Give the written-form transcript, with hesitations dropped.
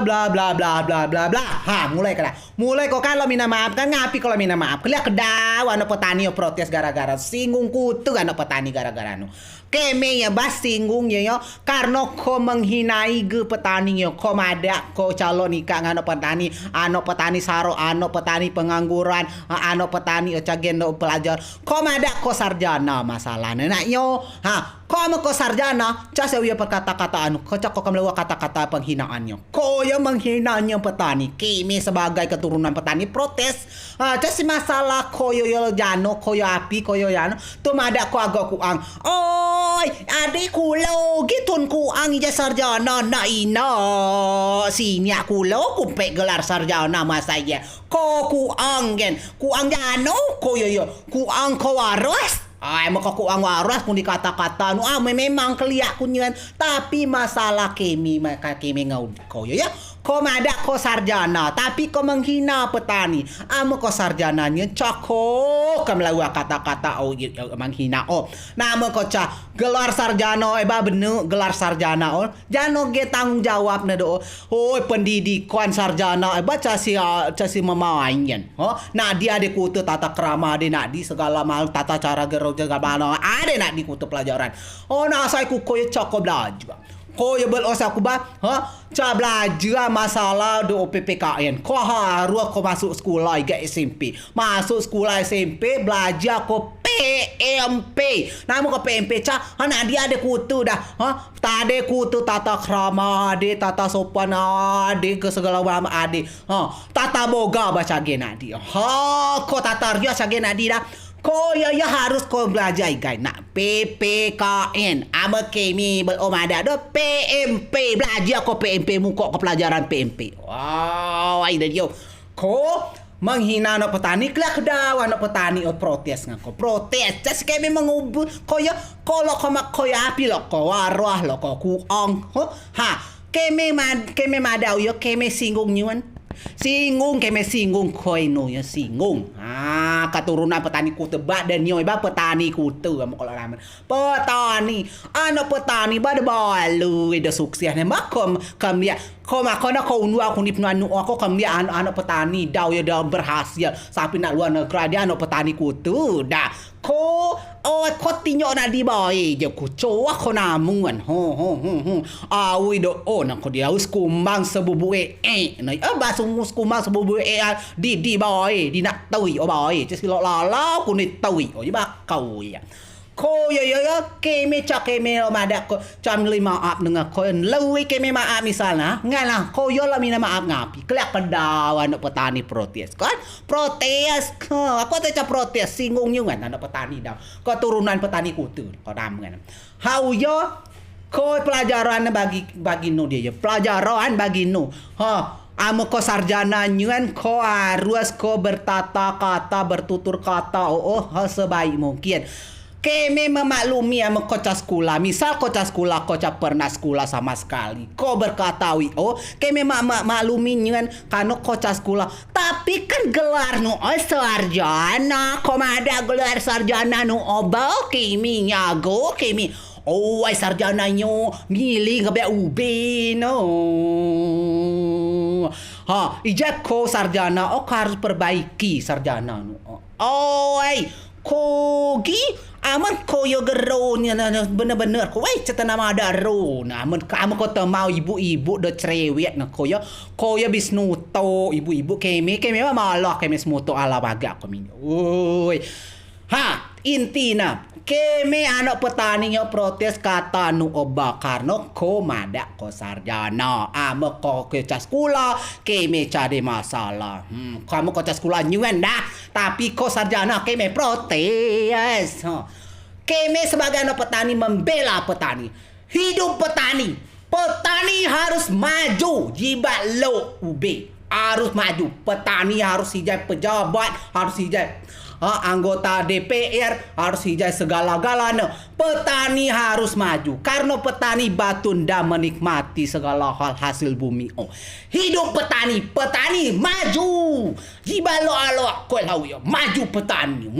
bla bla bla bla bla bla. Mulai kan. Mulai kok kan lo minta maaf kan ngapi kalau minta maaf. Kelihatan kedaw anak petani protes gara-gara singgung kutu anak petani gara-gara nu. Keme ya bas singgung ya karena ko menghinai ge petani yo ko ada ko calon nikah anak petani saro anak petani pengangguran anak petani cagendo pelajar ko ada ko sarjana masalahnya nak yo ko sarjana cas ya perkata-kata anu kocak ko kamlewa kata-kata penghinaannya ko ya menghinanya petani keme sebagai keturunan petani protes cas masalah ko yo jano ko yo api ko yo jano tuh ada ko agak kuang oi adik kulo gitun kuang ija sarjana na ina sini kulo kumpe gelar sarjana masaya ko kuang gen kuang jano ko yo kuang ko waras emang kok kuang waras pun dikata-kata memang keliak kunyan tapi masalah kemi ngau ko ya ko ada ko sarjana tapi ko menghina petani ko sarjananya cako kamlawa kata-kata menghina nama ko gelar sarjana bener gelar sarjana jano ge tanggung jawab na do pendidikan sarjana casi memainkan nah dia de kutu tata krama de nak di segala mal tata cara gero jaga mana ada nak di kutu pelajaran nah saya ku koyo cako belajar koyo bel osa ku ba belajar masalah do PPKN ko harus ko masuk sekolah iga SMP masuk sekolah SMP belajar ko PMP namun ko PMP anak dia ada kutu dah tade kutu tata krama ade tata sopan ade ke segala macam ade tata boga baca gena dia ko tata ria sagena dia ko ya harus ko belajar guys nak PPKN kemi ada do PMP belajar ko PMP muka ke pelajaran PMP ini dia ko menghina anak petani kelak kedawan anak petani protes ngako protes just kemi mengubur ko ya kalau ko ya api lo ko warah lo ko kuong kemi madau yo kemi singgung nyuan singgung keme singgung koino ya singgung keturunan petani kutu bak dan nyoy ba petani kutu kalau ramen petani anak petani ba de balu ida sukses ne makom kamlia ko makona ko unwa kunip nanu ko kamlia anak petani daw ya daw berhasil sampai nak luar negeri dia anak petani kutu dah ko ko tinyo na di boy je ku coa ko namungan awi do nak ko dia us kumbang sebubu na basung us kumbang sebubu di boy di nak tawi boy je silo lala ku ni tawi ba kau ya ko ya keme mada ko cam lima maaf dengan ko lewi keme maaf misalnya ngalah ko yo la mina maaf ngapi kelak pedawan anak petani protes kan protes aku tak protes singgung nyungan anak petani dah keturunan petani kutu ko ramen hau yo ko pelajaran bagi nu dia pelajaran bagi nu ko sarjana nyuan ko harus ko bertata kata bertutur kata sebaik mungkin keme memaklumi sama kocak sekolah. Misal kocak sekolah, kocak pernah sekolah sama sekali. Kau berkatawi, keme maklumi kan karena kocak sekolah. Tapi kan gelar nu sarjana. Kau ada gelar sarjana nu obal kemi nyago kemi. Sarjana nyo giling kabe ube no. Ijak ko sarjana harus perbaiki sarjana nu. Kogi aman koyo gero bener-bener ko ceta nama ada ro aman ko temau ibu-ibu do cerewet na koyo bisnuto ibu-ibu keme malah keme smuto ala baga ko min intina keme anak petani yo protes kata nu oba karena ko mada ko sarjana ko ke sekolah keme cari masalah kamu ko sekolah nyuan dah tapi ko sarjana keme protes keme sebagai anak petani membela petani hidup petani harus maju jibat lo ube harus maju petani harus hijai pejabat harus hijai anggota DPR harus hijau segala-galanya. Petani harus maju karena petani batunda menikmati segala hal hasil bumi. Hidup petani maju. Jibalo alo ko maju petani.